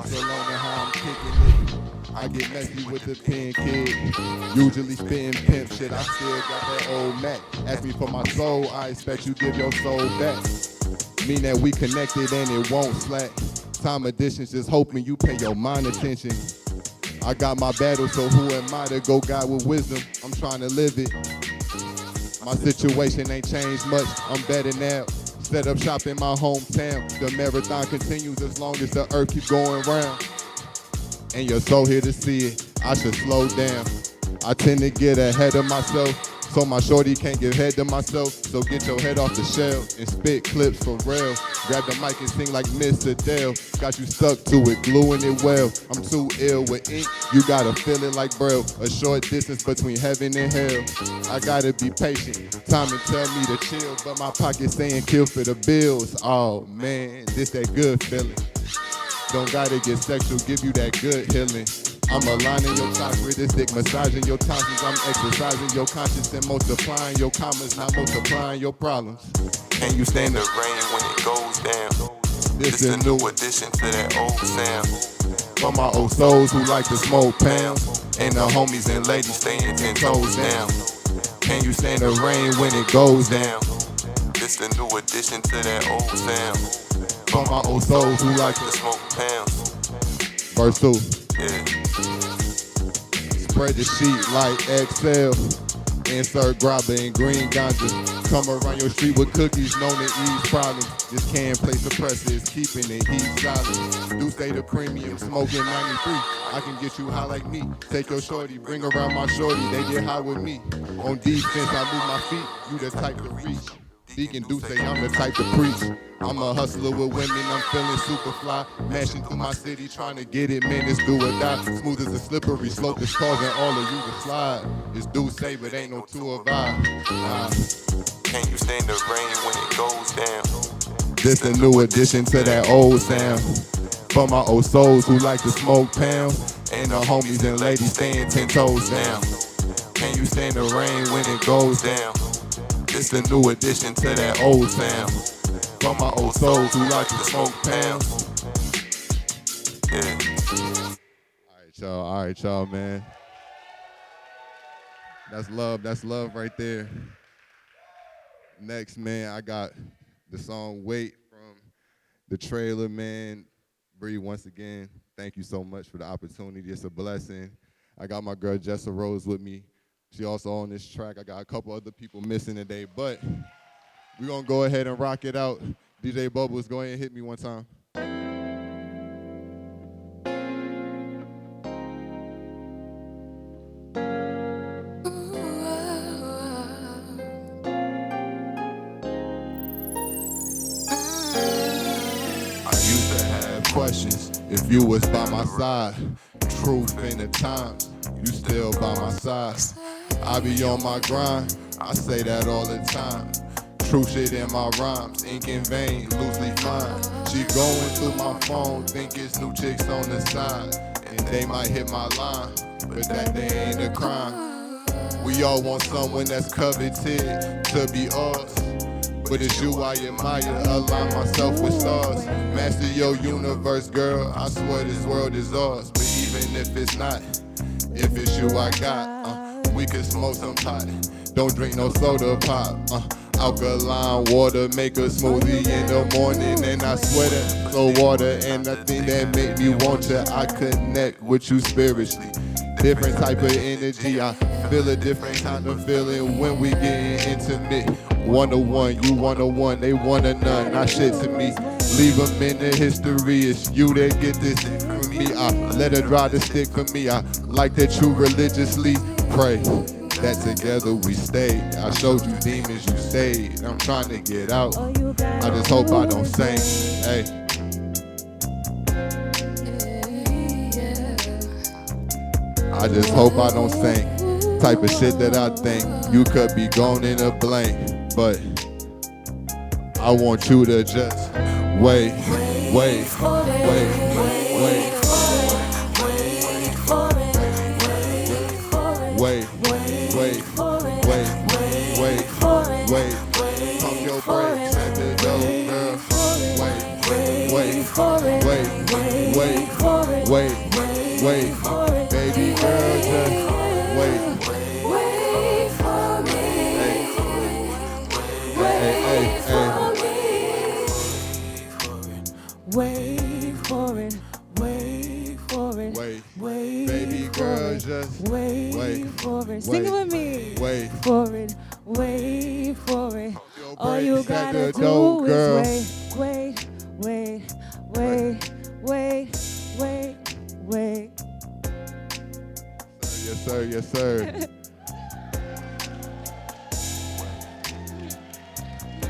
still on it, how I'm kicking it. I get messy with the pen, kid. Usually spitting pimp shit, I still got that old Mac. Ask me for my soul, I expect you give your soul back. Mean that we connected and it won't slack. Time additions, just hoping you pay your mind attention. I got my battle, so who am I to go guide with wisdom? I'm trying to live it. My situation ain't changed much, I'm better now. Set up shop in my hometown. The marathon continues as long as the earth keep going round. And you're so here to see it, I should slow down. I tend to get ahead of myself, so my shorty can't give head to myself. So get your head off the shelf and spit clips for real. Grab the mic and sing like Miss Adele. Got you stuck to it, gluing it well. I'm too ill with ink, you gotta feel it like Braille. A short distance between heaven and hell. I gotta be patient, time to tell me to chill, but my pocket saying kill for the bills. Oh man, this that good feeling. Don't gotta get sexual, give you that good healing. I'm aligning your chakra, this dick massaging your tonsils. I'm exercising your conscience and multiplying your commas, not multiplying your problems. Can you stand the rain when it goes down? This a new addition to that old sound. For my old souls who like to smoke pounds, and the homies and ladies staying 10 toes down. Can you stand the rain when it goes down? This the new addition to that old sound. For my old souls who like To to smoke pounds. verse 2. Yeah. Spread the sheet like Excel. Insert grabber and green ganja. Come around your street with cookies known to ease problems. This can play suppressors, keeping the heat solid. Do stay the premium, smoking 93. I can get you high like me. Take your shorty, bring around my shorty. They get high with me. On defense, I move my feet. You the type to reach. Deacon do say I'm the type to preach. I'm a hustler with women, I'm feeling super fly. Mashing through my city, trying to get it, man, it's do or die. Smooth as a slippery slope, it's causing all of you to slide. It's do say, but ain't no two of I. Can you stand the rain when it goes down? This a new addition to that old sound. For my old souls who like to smoke pounds, and the homies and ladies staying 10 toes down. Can you stand the rain when it goes down? This the new addition to that old sound. For my old souls who like to smoke pounds. Yeah. All right, y'all, man. That's love right there. Next, man, I got the song Wait from the trailer, man. Bree, once again, thank you so much for the opportunity. It's a blessing. I got my girl Jessa Rose with me. She also on this track. I got a couple other people missing today, but we're going to go ahead and rock it out. DJ Bubbles, go ahead and hit me one time. I used to have questions if you was by my side. Truth in the times, you still by my side. I be on my grind, I say that all the time. True shit in my rhymes, ink in vein, loosely fine. She going through my phone, think it's new chicks on the side. And they might hit my line, but that they ain't a crime. We all want someone that's coveted to be us. But it's you I admire, align myself with stars. Master your universe, girl, I swear this world is ours. But even if it's not, if it's you I got, we could smoke some pot. Don't drink no soda pop. Alkaline water, make a smoothie in the morning, and I swear that so water. And the thing that make me want you, I connect with you spiritually. Different type of energy, I feel a different kind of feeling when we getting intimate. 1-to-1, you 1-to-1, they 1-to-none, not shit to me. Leave them in the history, it's you that get this from me. I let her draw the stick for me, I like that you religiously pray that together we stay. I showed you demons, you stayed. I'm trying to get out, I just hope I don't sing. Hey. I just hope I don't sing. Type of shit that I think you could be gone in a blank. But I want you to just wait, wait, wait, wait, wait. Wait, wait, wait, wait. Pump your brakes at the door, girl. Wait, wait, wait, wait. wait, baby girl, just wait. Wait for me. Hey. Wait for it. Wait, baby girl, just wait for it. Sing it with me. Wait for it. Wait for it. All you gotta do girl. is wait. Yes, sir.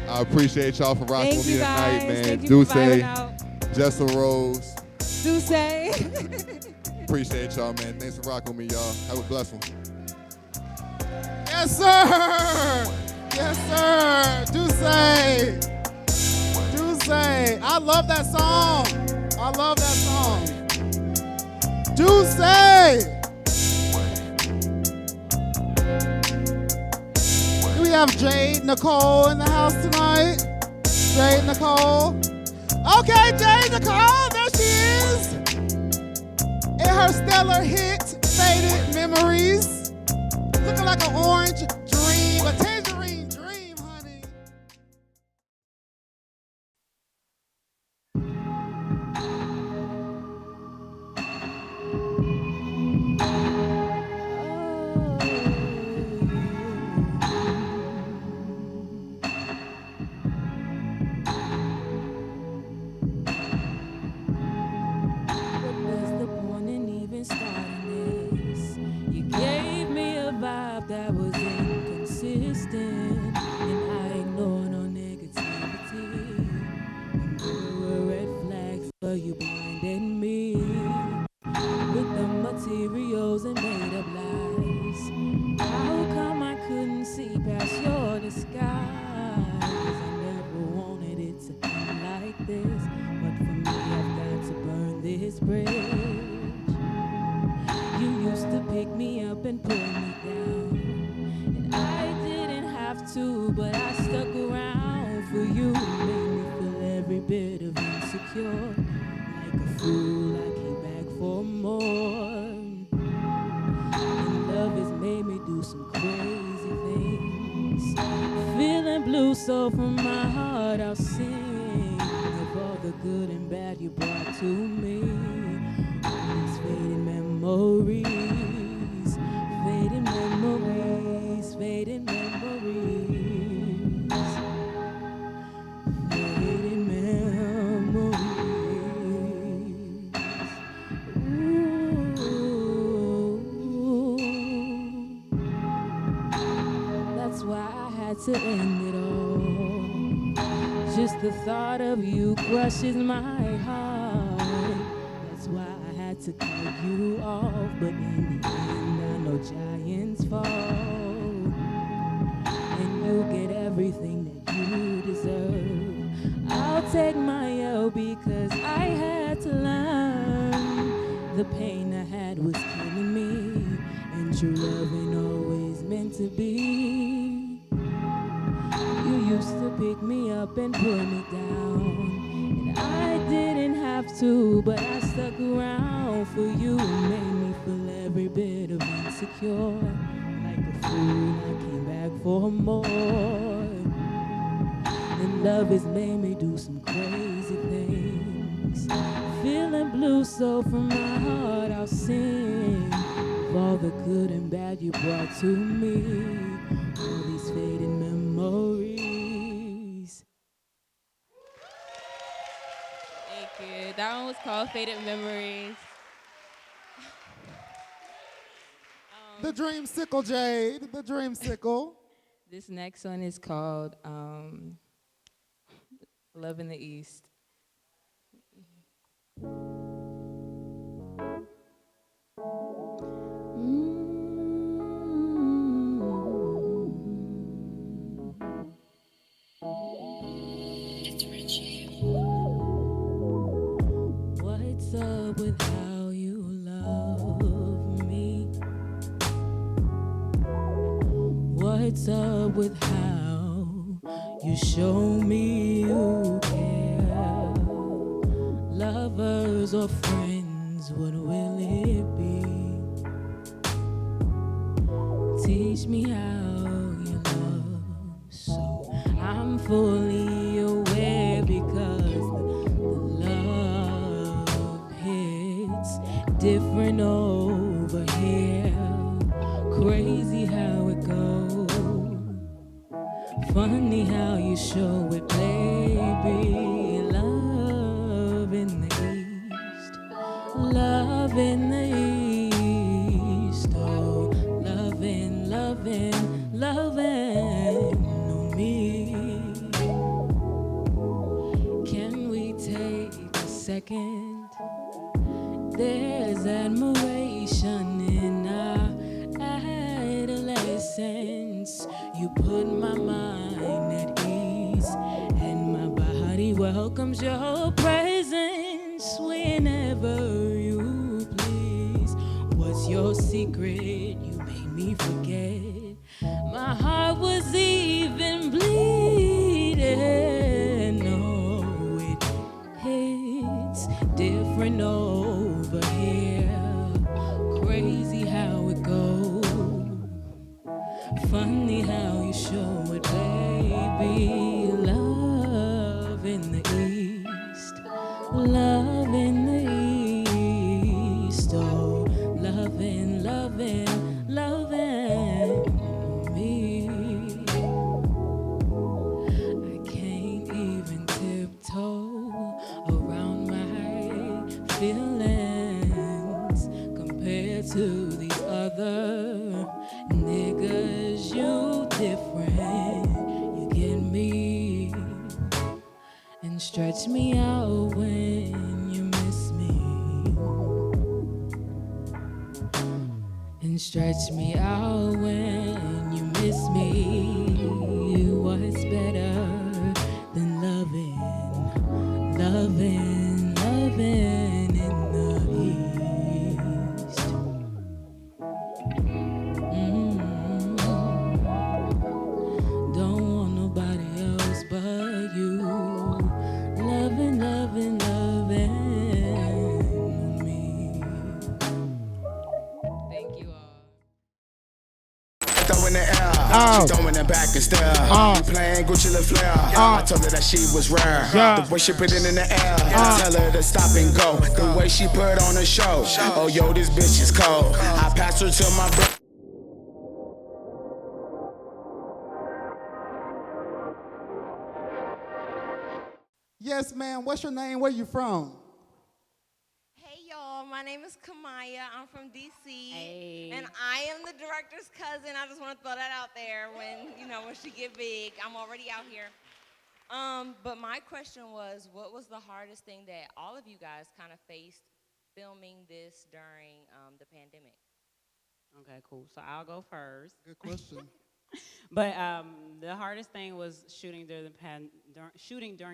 I appreciate y'all for rocking with me tonight, man. Duce, Jessa Rose. Duce. Appreciate y'all, man. Thanks for rocking with me, y'all. Have a blessed one. Yes, sir. Duce. I love that song. Duce. Do we have Jade Nicole in the house tonight? Jade Nicole. Okay, Jade Nicole, there she is. In her stellar hit, Faded Memories. Looking like an orange dream, a tangerine dream, honey. What was the point in even starting this? You gave me a vibe that was inconsistent, and I ignored all negativity. There were red flags, but you blinded me with the materials and made up lies. How come I couldn't see past your disguise? I never wanted it to end like this, but for me I've got to burn this bridge. You used to pick me up and pull me down, and I didn't have to, but I stuck around for you. Made me feel every bit of insecure. Like a fool, I came back for more. And love has made me do some crazy things. Feeling blue, so from my heart I'll sing of all the good and bad you brought to me. All these fading memories, fading memories, fading memories, fading memories. Ooh. That's why I had to end it all. Just the thought of you crushes my heart. That's why I had to cut you off. But in the end, I know giants fall, and you get everything that you deserve. I'll take my L because I had to learn. The pain I had was killing me, and true love ain't always meant to be. You used to pick me up and put me down, and I didn't have to, but I stuck around for you. Made me feel every bit of insecure. Like a fool, I came back for more. And love has made me do some crazy things. Feeling blue, so from my heart I'll sing of all the good and bad you brought to me. All these fading memories. Thank you. That one was called Faded Memories. The Dreamsicle, Jade. The Dreamsicle. This next one is called Love in the East. What's up with how you love me? What's up with how you show me you care? Lovers lovers or friends, what will it be? Teach me how you love, so I'm fully aware, because the love hits different over here. Crazy how it goes, funny how you show it, baby. Love in the East, love in the East, oh, loving, loving, loving on me. Can we take a second? There's admiration in our adolescence. You put my mind at ease, and my body welcomes your presence whenever you please. What's your secret? You made me forget. My heart was even bleeding. Oh, it hits different over here. Crazy how it goes, funny how you show it, baby. Love in the East, love in the East, oh, loving, loving, loving me. I can't even tiptoe around my feelings compared to these other niggas. You different, you get me and stretch me out when you miss me, and stretch me out when you miss me. What's better than loving, loving, loving in the East? Don't want nobody else but you. Loving, loving, loving me. Thank you all. Throw in the air, she throw in the back and stare. Playing Gucci La Flare. I told her that she was rare. The way she put it in the air, tell her to stop and go. The way she put on a show. Oh yo, this bitch is cold. I passed her to my brother. Yes, ma'am. What's your name? Where you from? Hey y'all, my name is Kamaya. I'm from DC, Hey. and I am the director's cousin. I just want to throw that out there when she get big. I'm already out here. But my question was, what was the hardest thing that all of you guys kind of faced filming this during the pandemic? Okay, cool. So I'll go first. Good question. But the hardest thing was shooting during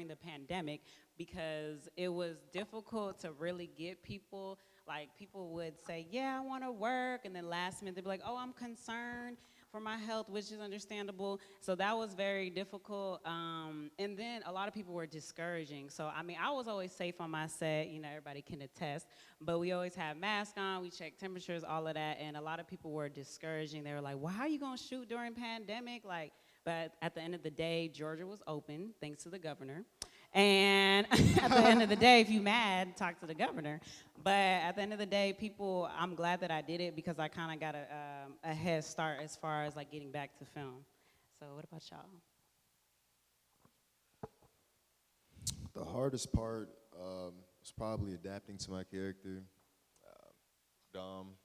the pandemic, because it was difficult to really get people. Like, people would say, yeah, I want to work, and then last minute they'd be like, oh, I'm concerned for my health, which is understandable. So that was very difficult. And then a lot of people were discouraging. So, I mean, I was always safe on my set. You know, everybody can attest. But we always have masks on. We check temperatures, all of that. And a lot of people were discouraging. They were like, well, how are you going to shoot during pandemic? Like, but at the end of the day, Georgia was open, thanks to the governor. And at the end of the day, if you mad, talk to the governor. But at the end of the day, I'm glad that I did it, because I kind of got a head start as far as like getting back to film. So what about y'all? The hardest part was probably adapting to my character, Dom,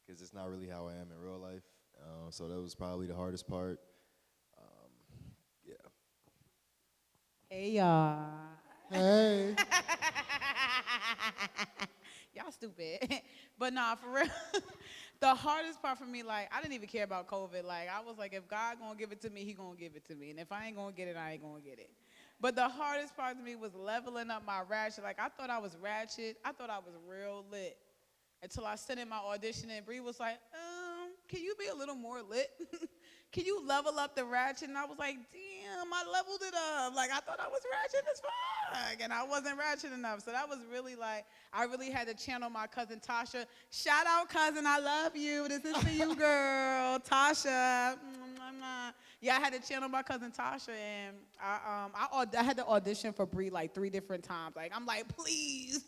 because it's not really how I am in real life. So that was probably the hardest part. Yeah. Hey, y'all. Hey. Y'all stupid. But nah, for real, the hardest part for me, like, I didn't even care about COVID. Like, I was like, if God gonna give it to me, he gonna give it to me. And if I ain't gonna get it, I ain't gonna get it. But the hardest part to me was leveling up my ratchet. Like, I thought I was ratchet. I thought I was real lit. Until I sent in my audition, and Bree was like, can you be a little more lit? Can you level up the ratchet? And I was like, damn. damn, I leveled it up. Like, I thought I was ratchet as fuck, and I wasn't ratchet enough. So that was really like, I really had to channel my cousin Tasha. Shout out, cousin, I love you. This is for you, girl. Tasha. Yeah, I had to channel my cousin Tasha, and I had to audition for Bree like 3 different times. Like, I'm like, please,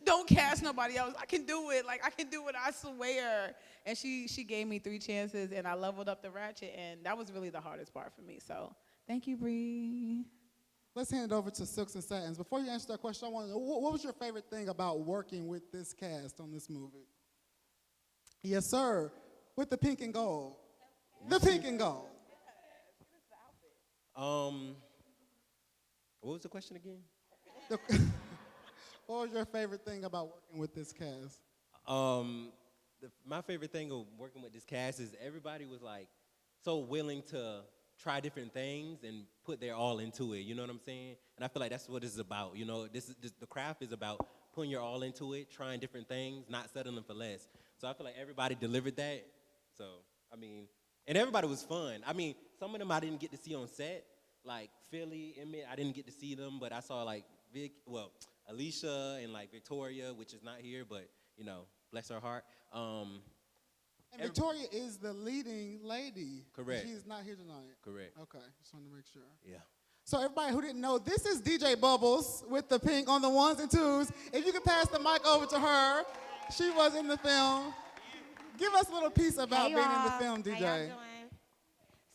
don't cast nobody else. I can do it. Like, I can do it, I swear. And she gave me 3 chances, and I leveled up the ratchet, and that was really the hardest part for me. So thank you, Bree. Let's hand it over to Silks and Satins. Before you answer that question, I want to know, what was your favorite thing about working with this cast on this movie? Yes, sir. With the pink and gold. The pink and gold. What was the question again? What was your favorite thing about working with this cast? My favorite thing of working with this cast is everybody was like so willing to try different things and put their all into it. You know what I'm saying? And I feel like that's what it's about. You know, the craft is about putting your all into it, trying different things, not settling for less. So I feel like everybody delivered that. So I mean, and everybody was fun. I mean, some of them I didn't get to see on set, like Philly, Emmett. I didn't get to see them, but I saw like Alicia and like Victoria, which is not here, but you know, bless her heart. And Victoria is the leading lady. Correct. She is not here tonight. Correct. Okay, just wanted to make sure. Yeah. So everybody who didn't know, this is DJ Bubbles with the pink on the 1s and 2s. If you could pass the mic over to her, she was in the film. Give us a little piece about being in the film, DJ. How y'all doing?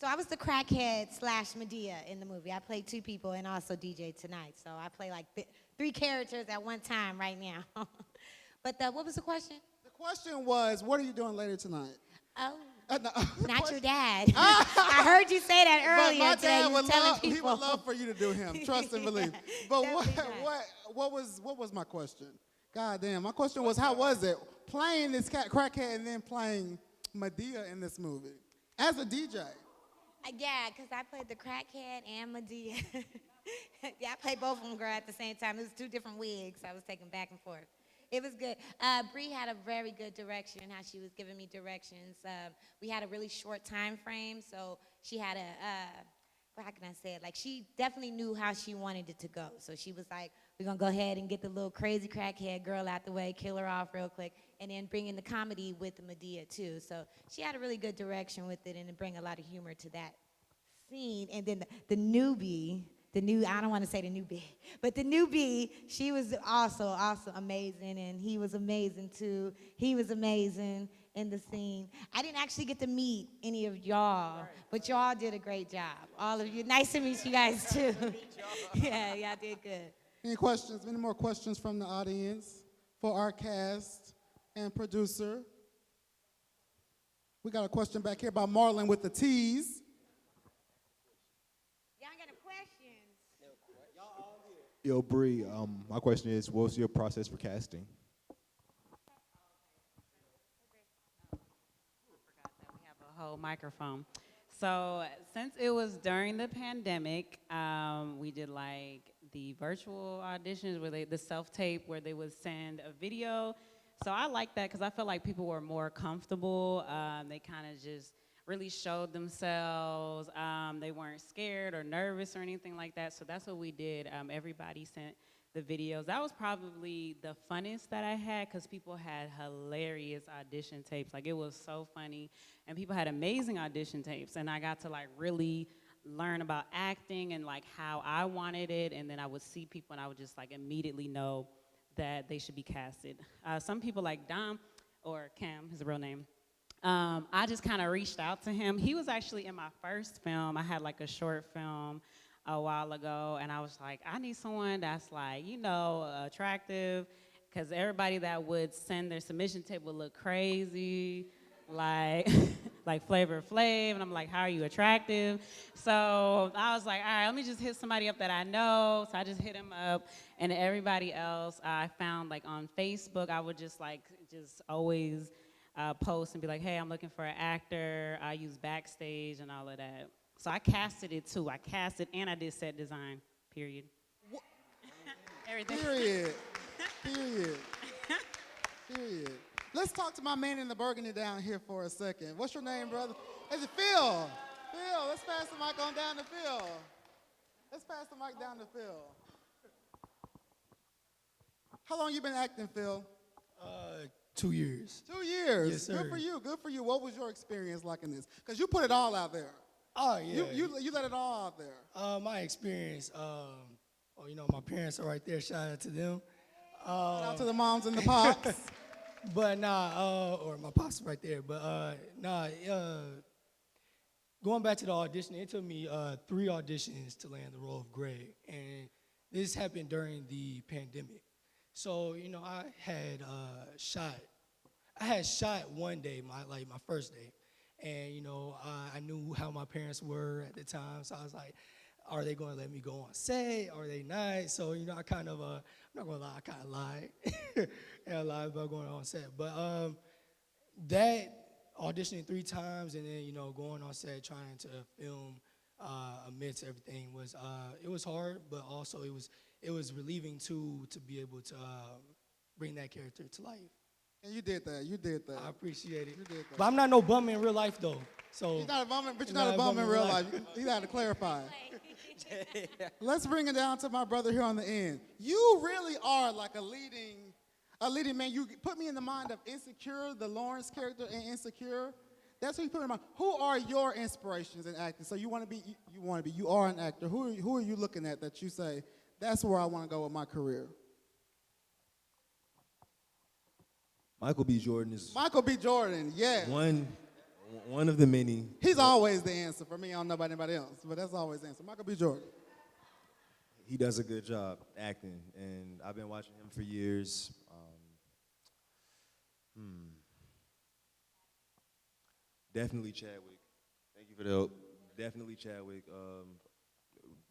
So I was the crackhead / Medea in the movie. I played 2 people and also DJ tonight. So I play like 3 characters at one time right now. But what was the question? The question was, what are you doing later tonight? Oh, no. Not your dad. I heard you say that earlier. But my dad would love, people. he would love for you to do him. Trust and believe. But what was my question? God damn, my question was, how was it playing this crackhead and then playing Medea in this movie as a DJ? Yeah, because I played the crackhead and Medea. Yeah, I played both of them, girl, at the same time. It was 2 different wigs. I was taking back and forth. It was good. Bree had a very good direction, how she was giving me directions. We had a really short time frame, so she had how can I say it? Like, she definitely knew how she wanted it to go. So she was like, we're going to go ahead and get the little crazy crackhead girl out the way, kill her off real quick, and then bring in the comedy with the Medea, too. So she had a really good direction with it and to bring a lot of humor to that scene. And then the newbie, I don't want to say the newbie, but the newbie, she was also amazing, and he was amazing, too. He was amazing in the scene. I didn't actually get to meet any of y'all, but y'all did a great job. All of you. Nice to meet you guys, too. Yeah, y'all did good. Any questions? Any more questions from the audience for our cast and producer? We got a question back here by Marlon with the T's. Y'all got a question? Yo, Bree, my question is, what was your process for casting? Whole microphone. So since it was during the pandemic, we did like the virtual auditions where the self-tape where they would send a video. So I like that because I felt like people were more comfortable. They kind of just really showed themselves. They weren't scared or nervous or anything like that. So that's what we did. Everybody sent the videos. That was probably the funnest that I had because people had hilarious audition tapes. Like, it was so funny. And people had amazing audition tapes. And I got to, like, really learn about acting and, like, how I wanted it. And then I would see people and I would just, like, immediately know that they should be casted. Some people like Dom, or Cam, his real name, I just kind of reached out to him. He was actually in my first film. I had, like, a short film a while ago, and I was like, I need someone that's like, you know, attractive, because everybody that would send their submission tape would look crazy, like, like Flavor Flav, and I'm like, how are you attractive? So I was like, all right, let me just hit somebody up that I know. So I just hit him up, and everybody else I found, like, on Facebook, I would just always post and be like, hey, I'm looking for an actor. I use Backstage and all of that. So I casted it too. I casted and I did set design, period. Everything. Period. Period. Let's talk to my man in the burgundy down here for a second. What's your name, brother? Is it Phil? Phil, let's pass the mic on down to Phil. Let's pass the mic down to Phil. How long you been acting, Phil? 2 years. 2 years. Yes, sir. Good for you. Good for you. What was your experience like in this? Because you put it all out there. Oh, yeah. You let it all out there. My experience, my parents are right there. Shout out to them. Shout out to the moms and the pops. But or my pops right there. But going back to the audition, it took me 3 auditions to land the role of Greg. And this happened during the pandemic. So, I had shot one day, my first day. And, I knew how my parents were at the time. So I was like, are they going to let me go on set? Are they not? So, I kind of, I'm not going to lie, I kind of lied. I lied about going on set. But that auditioning 3 times and then, going on set, trying to film amidst everything was, it was hard, but also it was relieving too to be able to bring that character to life. And you did that. You did that. I appreciate it. You did that. But I'm not no bum in real life though. So You're not a bum, but you're not a bum in real life. You got to clarify. Let's bring it down to my brother here on the end. You really are like a leading man. You put me in the mind of Insecure, the Lawrence character in Insecure. That's who you put in mind. Who are your inspirations in acting? So you are an actor. Who are you looking at that you say, that's where I want to go with my career? Michael B. Jordan is Michael B. Jordan, yeah. one of the many. He's always the answer for me. I don't know about anybody else, but that's always the answer. Michael B. Jordan. He does a good job acting, and I've been watching him for years. Definitely Chadwick. Thank you for the help. Definitely Chadwick.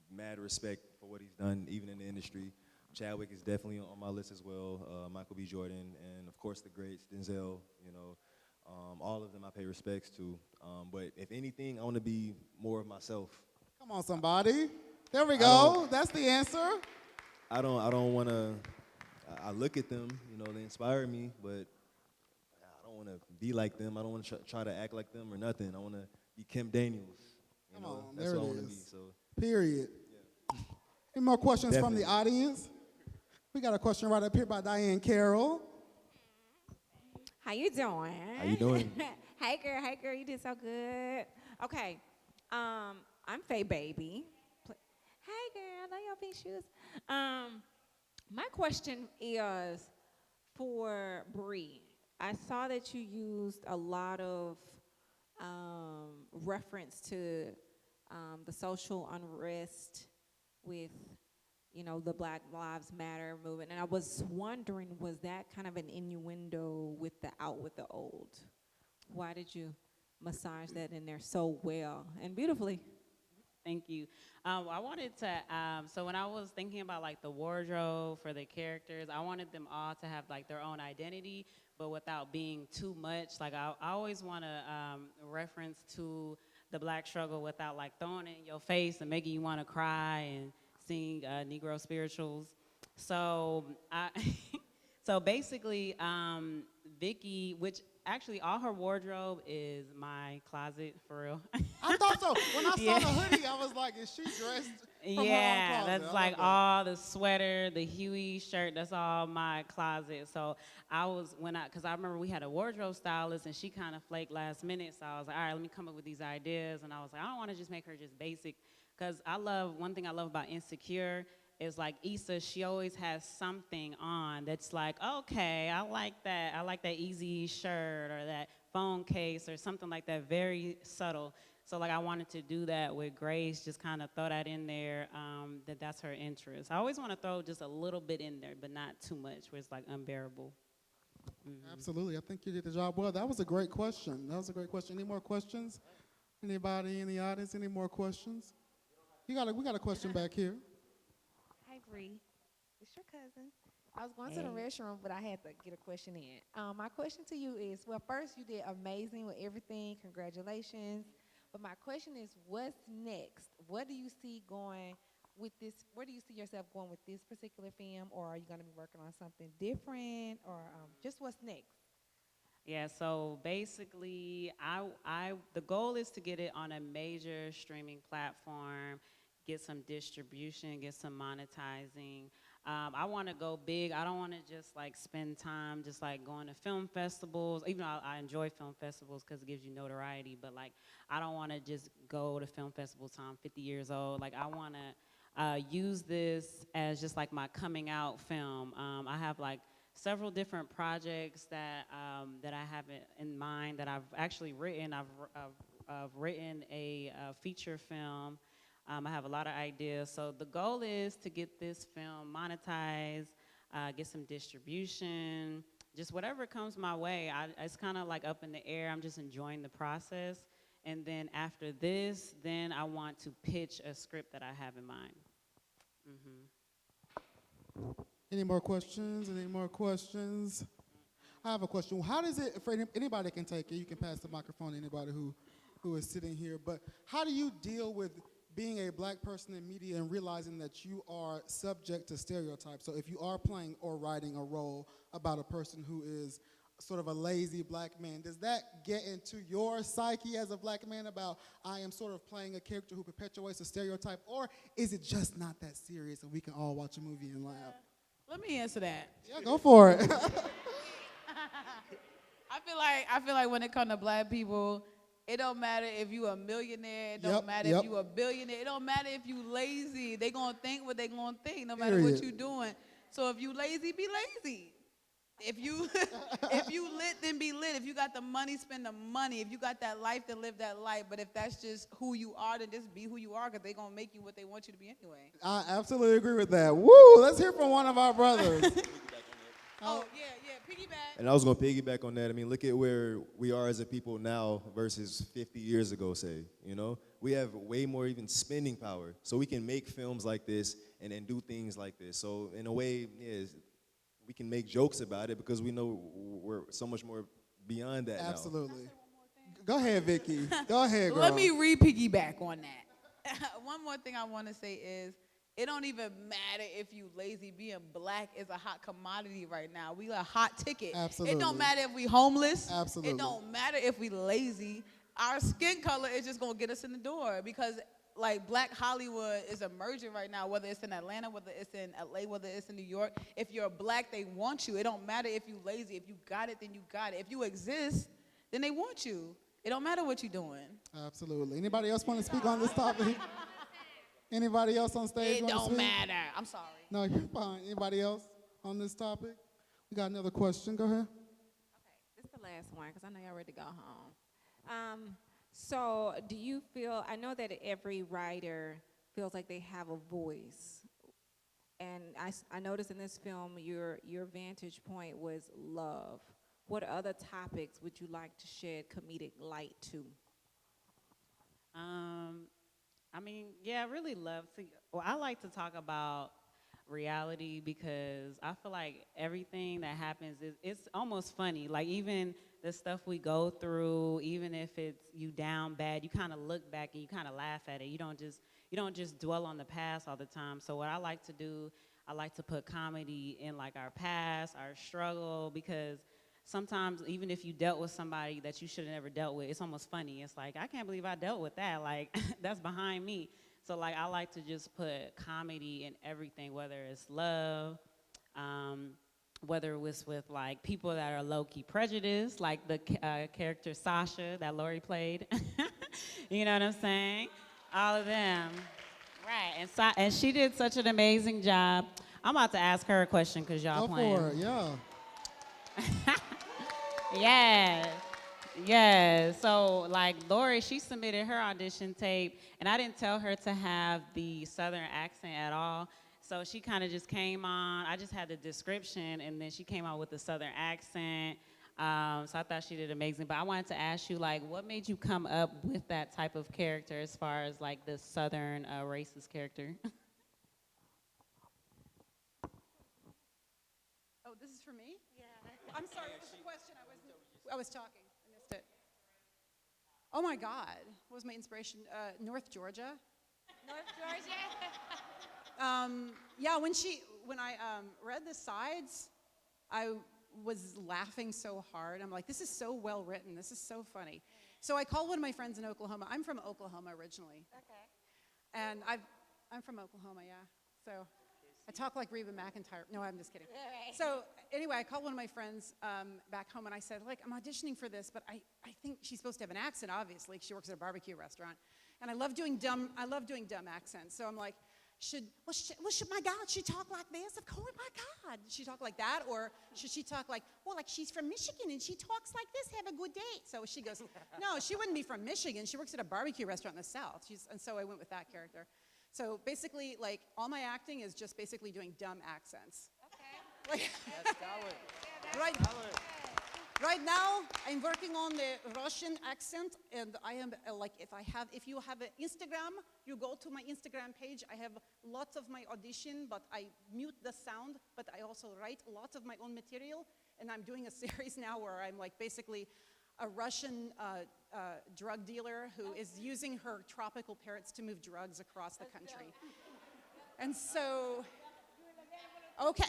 Mad respect for what he's done, even in the industry. Chadwick is definitely on my list as well. Michael B. Jordan, and of course the greats, Denzel. All of them I pay respects to. But if anything, I want to be more of myself. Come on, somebody. There we go. That's the answer. I don't want to. I look at them, they inspire me, but I don't want to be like them. I don't want to try to act like them or nothing. I want to be Kim Daniels. Come on, that's there what it I want to be. is. So. Period. Yeah. Any more questions Definitely. from the audience? We got a question right up here by Diane Carroll. How you doing? How you doing? Hey girl, you did so good. Okay, I'm Faye Baby. Hey girl, I love your pink shoes. My question is for Bree. I saw that you used a lot of reference to the social unrest with, the Black Lives Matter movement. And I was wondering, was that kind of an innuendo with the out with the old? Why did you massage that in there so well and beautifully? Thank you. I wanted to, so when I was thinking about like the wardrobe for the characters, I wanted them all to have like their own identity, but without being too much. Like I always want to reference to the Black struggle without like throwing it in your face and making you want to cry and sing Negro spirituals. So so basically, Vicky, which actually all her wardrobe is my closet, for real. I thought so. When I saw the hoodie, I was like, is she dressed from her own closet? That's like all the sweater, the Huey shirt, that's all my closet. So because I remember we had a wardrobe stylist and she kind of flaked last minute. So I was like, all right, let me come up with these ideas. And I was like, I don't want to just make her just basic. Because one thing I love about Insecure is like Issa, she always has something on that's like, okay, I like that. I like that Easy shirt or that phone case or something like that, very subtle. So like I wanted to do that with Grace, just kind of throw that in there, that's her interest. I always want to throw just a little bit in there, but not too much where it's like unbearable. Mm-hmm. Absolutely, I think you did the job well. That was a great question. Any more questions? Anybody in the audience, any more questions? We got a question back here. Hi, Bree. It's your cousin. I was going to the restroom, but I had to get a question in. My question to you is, well, first, you did amazing with everything. Congratulations. But my question is, what's next? What do you see going with this? Where do you see yourself going with this particular film? Or are you going to be working on something different? Or just what's next? Yeah, so basically, the goal is to get it on a major streaming platform, get some distribution, get some monetizing. I want to go big. I don't want to just like spend time just like going to film festivals, even though I enjoy film festivals because it gives you notoriety, but like I don't want to just go to film festivals till I'm 50 years old. Like I want to use this as just like my coming out film. I have like several different projects that I have in mind that I've actually written. I've written a feature film. I have a lot of ideas. So the goal is to get this film monetized, get some distribution, just whatever comes my way. It's kind of like up in the air. I'm just enjoying the process. And then after this, then I want to pitch a script that I have in mind. Any more questions? Any more questions? I have a question. How does it, for anybody can take it, you can pass the microphone to anybody who is sitting here, but how do you deal with being a black person in media and realizing that you are subject to stereotypes? So if you are playing or writing a role about a person who is sort of a lazy black man, does that get into your psyche as a black man about I am sort of playing a character who perpetuates a stereotype, or is it just not that serious and we can all watch a movie and laugh? Let me answer that. Yeah, go for it. I feel like when it comes to black people, it don't matter if you a millionaire. It don't matter if you a billionaire. It don't matter if you lazy. They gonna think what they gonna think, no matter what you doing. So if you lazy, be lazy. If you if you lit, then be lit. If you got the money, spend the money. If you got that life, then live that life. But if that's just who you are, then just be who you are, because they gonna make you what they want you to be anyway. I absolutely agree with that. Woo! Let's hear from one of our brothers. Oh, yeah, piggyback. And I was going to piggyback on that. I mean, look at where we are as a people now versus 50 years ago, say, you know? We have way more even spending power. So we can make films like this and then do things like this. So in a way, yeah, we can make jokes about it because we know we're so much more beyond that now. Absolutely. Go ahead, Vicky. Go ahead, girl. Let me re-piggyback on that. One more thing I want to say is, it don't even matter if you lazy. Being black is a hot commodity right now. We a hot ticket. Absolutely. It don't matter if we homeless. Absolutely. It don't matter if we lazy. Our skin color is just gonna get us in the door, because like black Hollywood is emerging right now, whether it's in Atlanta, whether it's in LA, whether it's in New York. If you're black, they want you. It don't matter if you lazy. If you got it, then you got it. If you exist, then they want you. It don't matter what you're doing. Absolutely. Anybody else want to speak on this topic? Anybody else on stage? It don't matter. I'm sorry. No, you're fine. Anybody else on this topic? We got another question. Go ahead. This is the last one because I know y'all ready to go home. So do you feel, I know that every writer feels like they have a voice. And I noticed in this film your vantage point was love. What other topics would you like to shed comedic light to? I mean, yeah, I really love to, well, I like to talk about reality because I feel like everything that happens it's almost funny. Like even the stuff we go through, even if it's you down bad, you kind of look back and you kind of laugh at it. You don't just dwell on the past all the time. So what I like to do, I like to put comedy in like our past, our struggle, because sometimes even if you dealt with somebody that you should have never dealt with, it's almost funny. It's like, I can't believe I dealt with that. Like, that's behind me. So, like, I like to just put comedy in everything, whether it's love, whether it was with, like, people that are low-key prejudiced, like the character Sasha that Lori played. You know what I'm saying? All of them. Right. And she did such an amazing job. I'm about to ask her a question because y'all playing. Go for it, yeah. Yes. So, like, Lori, she submitted her audition tape, and I didn't tell her to have the Southern accent at all. So she kind of just came on. I just had the description, and then she came out with the Southern accent. So I thought she did amazing. But I wanted to ask you, like, what made you come up with that type of character as far as, like, the Southern racist character? Oh, this is for me? Yeah. I'm sorry, what was the question? I was talking. I missed it. Oh my God, what was my inspiration? North Georgia. North Georgia? Yeah, when I read the sides, I was laughing so hard. I'm like, this is so well written. This is so funny. So I called one of my friends in Oklahoma. I'm from Oklahoma originally. Okay. And I'm from Oklahoma, yeah. So I talk like Reba McEntire. No, I'm just kidding. So anyway, I called one of my friends back home, and I said, like, I'm auditioning for this, but I think she's supposed to have an accent, obviously, 'cause she works at a barbecue restaurant. And I love doing dumb accents. So I'm like, my God, she talk like this? Of course, my God. She talk like that? Or should she talk like, well, like she's from Michigan and she talks like this, have a good day. So she goes, no, she wouldn't be from Michigan. She works at a barbecue restaurant in the South. And so I went with that character. So basically, like, all my acting is just basically doing dumb accents. Okay. Right now, I'm working on the Russian accent, and I am if you have an Instagram, you go to my Instagram page. I have lots of my audition, but I mute the sound, but I also write lots of my own material, and I'm doing a series now where I'm like basically a Russian drug dealer who is using her tropical parrots to move drugs across the country. And so, okay,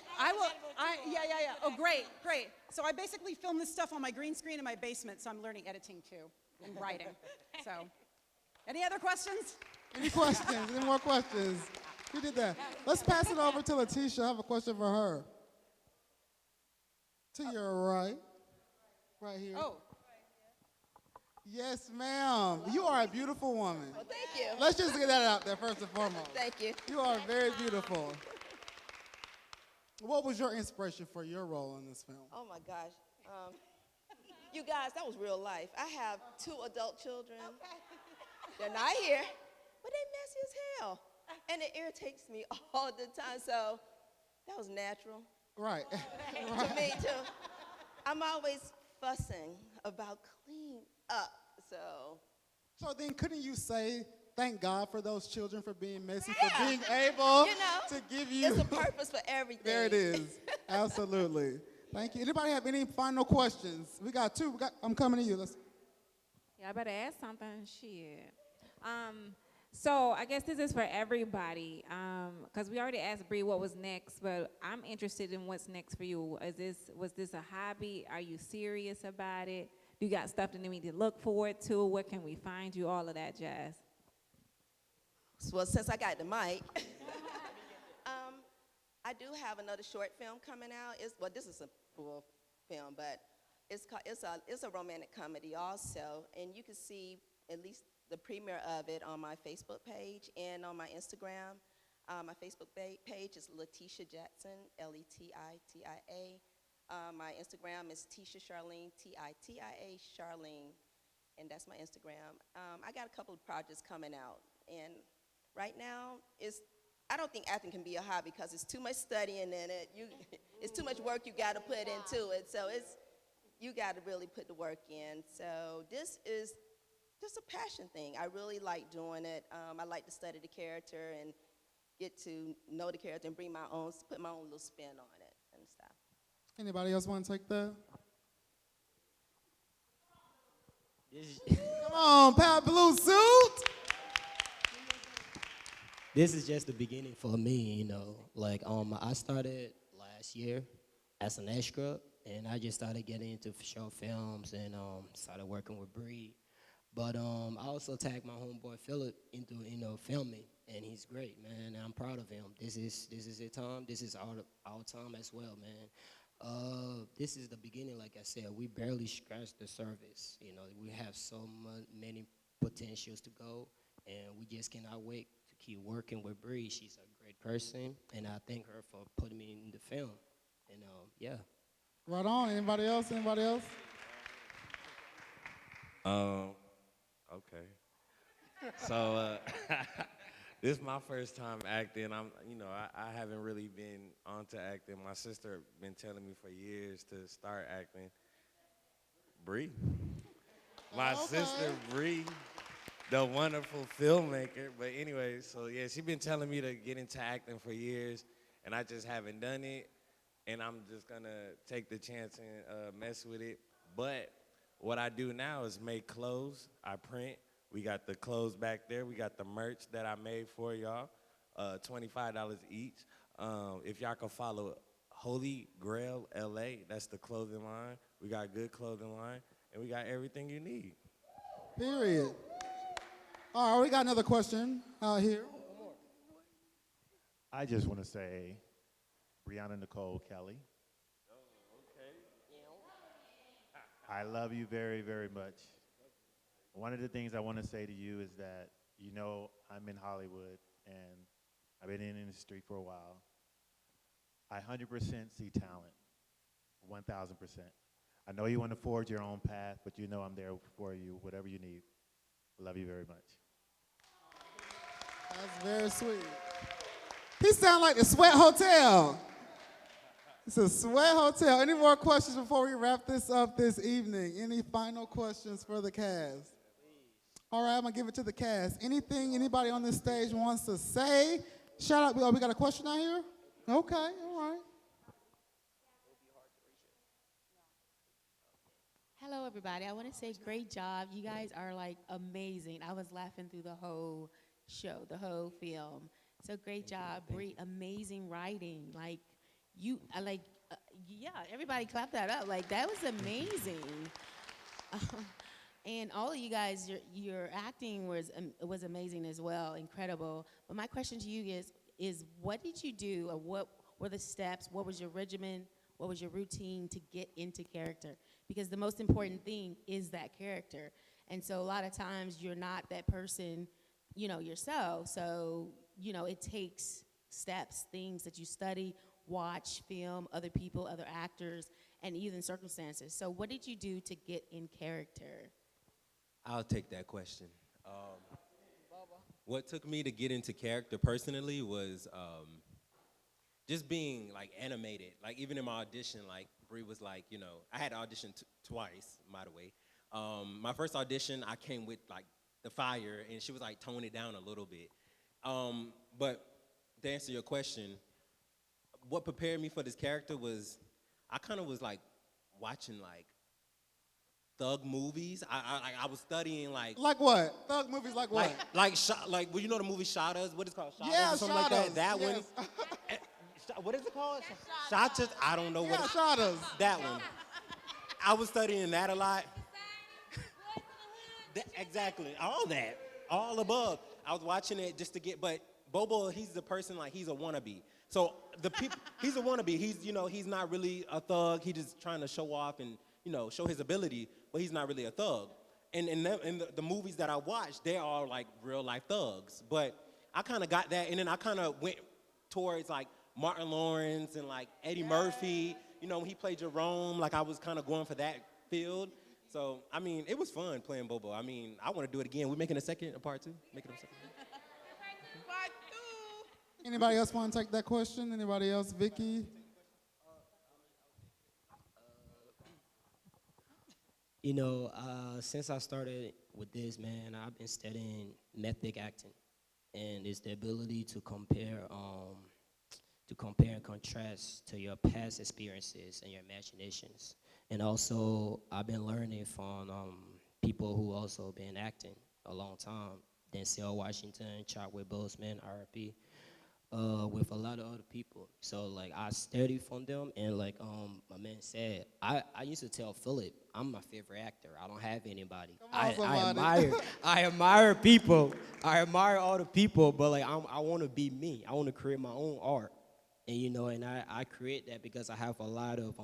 yeah. Oh, great. So I basically film this stuff on my green screen in my basement, so I'm learning editing too and writing. So, any other questions? Any questions? Any more questions? Who did that? Let's pass it over to Letitia. I have a question for her. To your right. Right here. Oh. Yes, ma'am. You are a beautiful woman. Well, thank you. Let's just get that out there first and foremost. Thank you. You are very beautiful. What was your inspiration for your role in this film? Oh my gosh. You guys, that was real life. I have 2 adult children. They're not here, but they messy as hell. And it irritates me all the time, so that was natural. Right. To me, too. I'm always fussing about clean up, so. So then couldn't you say, thank God for those children for being messy, for being able to give you. It's a purpose for everything. There it is. Absolutely. Thank you. Anybody have any final questions? We got 2. I'm coming to you. Yeah, I better ask something. Shit. So I guess this is for everybody, because we already asked Bree what was next, but I'm interested in what's next for you. Was this a hobby? Are you serious about it? Do you got stuff that we need to look forward to? Where can we find you? All of that jazz. Well, since I got the mic, I do have another short film coming out. This is a full film, but it's a romantic comedy also, and you can see at least the premiere of it on my Facebook page and on my Instagram. My Facebook page is Letitia Jackson, Letia. My Instagram is Tisha Charlene, Titia Charlene, and that's my Instagram. I got a couple of projects coming out, and right now I don't think acting can be a hobby because it's too much studying in it. It's too much work you got to put into it. So you got to really put the work in. So this is just a passion thing. I really like doing it. I like to study the character and get to know the character and put my own little spin on it and stuff. Anybody else want to take that? Come on, Pat Blue Suit. This is just the beginning for me, you know. Like, I started last year as an extra, and I just started getting into short films and started working with Bree. But I also tagged my homeboy Philip into, filming, and he's great, man. And I'm proud of him. This is his time. This is our time as well, man. This is the beginning, like I said. We barely scratched the surface. You know, we have so many potentials to go, and we just cannot wait to keep working with Bree. She's a great person, and I thank her for putting me in the film. And yeah. Right on. Anybody else? Okay. So this is my first time acting. I haven't really been onto acting. My sister been telling me for years to start acting. Bree. My sister Bree, the wonderful filmmaker. But anyway, so yeah, she been telling me to get into acting for years, and I just haven't done it. And I'm just gonna take the chance and mess with it. But what I do now is make clothes. I print. We got the clothes back there. We got the merch that I made for y'all, $25 each. If y'all can follow Holy Grail LA, that's the clothing line. We got good clothing line, and we got everything you need. Period. All right, we got another question out here. I just want to say, Brianna Nicole Kelly, I love you very, very much. One of the things I want to say to you is that, you know, I'm in Hollywood and I've been in the industry for a while. I 100% see talent, 1,000%. I know you want to forge your own path, but you know I'm there for you, whatever you need. Love you very much. That's very sweet. He sounds like the Sweat Hotel. It's a Sweat Hotel. Any more questions before we wrap this up this evening? Any final questions for the cast? All right, I'm going to give it to the cast. Anything anybody on this stage wants to say? Shout out. Oh, we got a question out here? Okay, all right. Hello, everybody. I want to say great job. You guys are, like, amazing. I was laughing through the whole show, the whole film. So great job. Great, amazing writing. Like, yeah, everybody clap that up. Like, that was amazing. And all of you guys, your acting was amazing as well, incredible. But my question to you is what did you do, or what were the steps, what was your regimen, what was your routine to get into character? Because the most important thing is that character. And so a lot of times you're not that person, you know, yourself. So, you know, it takes steps, things that you study, watch, film, other people, other actors, and even circumstances. So what did you do to get in character? I'll take that question. What took me to get into character personally was just being like animated. Like even in my audition, like Bree was like, you know, I had auditioned twice, by the way. My first audition, I came with like the fire, and she was like, tone it down a little bit. But to answer your question, what prepared me for this character was, I kind of was like watching like thug movies. I was studying like. Like what? Thug movies like what? Like well, you know the movie Shot Us? What is it called? Shot Yeah, Us or something Shot like Us. that? That Yes. one. What is it called? Shot Us? I don't know what. Yeah, Shot Us. That one. I was studying that a lot. Exactly. All that. All above. I was watching it just to get, but Bobo, he's the person like he's a wannabe. So the people, he's a wannabe. He's, you know, he's not really a thug. He's just trying to show off and, you know, show his ability, but he's not really a thug. And in the movies that I watched, they are like real life thugs. But I kind of got that, and then I kind of went towards like Martin Lawrence and like Eddie Murphy. You know, when he played Jerome, like I was kind of going for that field. So, I mean, it was fun playing Bobo. I mean, I want to do it again. We're making a part two? Making a second? Anybody else want to take that question? Anybody else? Vicky? You know, since I started with this, man, I've been studying method acting, and it's the ability to compare and contrast to your past experiences and your imaginations. And also, I've been learning from people who also been acting a long time. Denzel Washington, Chadwick Boseman, R.I.P., with a lot of other people. So, like, I study from them, and like my man said, I used to tell Philip, I'm my favorite actor. I don't have anybody. I admire people. I admire all the people, but like I want to be me. I want to create my own art. And you know, and I create that because I have a lot of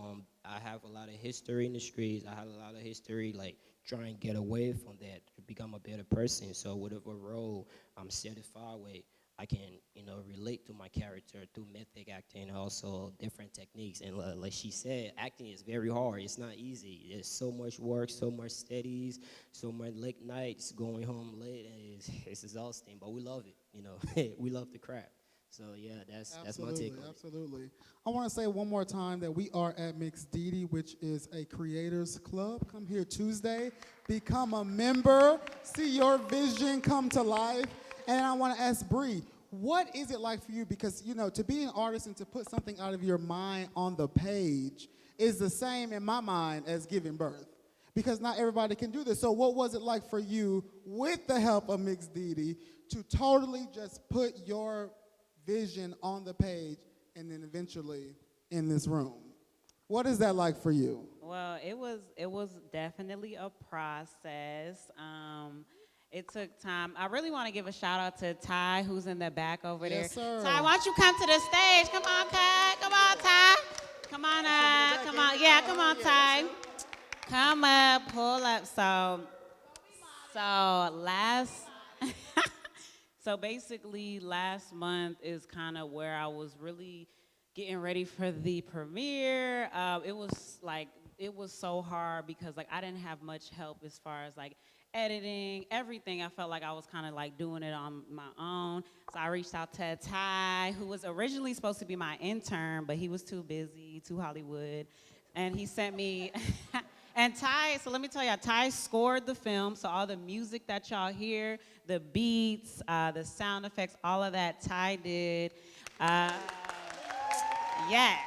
history in the streets. I have a lot of history, like trying to get away from that to become a better person. So whatever role I'm satisfied with, I can, you know, relate to my character through method acting and also different techniques. And like she said, acting is very hard. It's not easy. There's so much work, so much studies, so much late nights, going home late, and it's exhausting. But we love it, you know. We love the craft. So yeah, that's my take on it. Absolutely. I want to say one more time that we are at Mix Didi, which is a creators club. Come here Tuesday, become a member, see your vision come to life. And I want to ask Bree, what is it like for you? Because, you know, to be an artist and to put something out of your mind on the page is the same in my mind as giving birth. Because not everybody can do this. So what was it like for you, with the help of Mix Didi, to totally just put your vision on the page and then eventually in this room? What is that like for you? Well, it was definitely a process. It took time. I really want to give a shout out to Ty, who's in the back over Yes, there. sir. Ty, why don't you come to the stage? Come on, Ty. Come on, Ty. Come on up. Come on. Yeah, come on, Ty. Come up, pull up. So basically last month is kind of where I was really getting ready for the premiere. It was so hard because like I didn't have much help as far as like editing, everything. I felt like I was kind of like doing it on my own. So I reached out to Ty, who was originally supposed to be my intern, but he was too busy, too Hollywood. And he sent me, and Ty, so let me tell you, Ty scored the film. So all the music that y'all hear, the beats, the sound effects, all of that Ty did. Yes.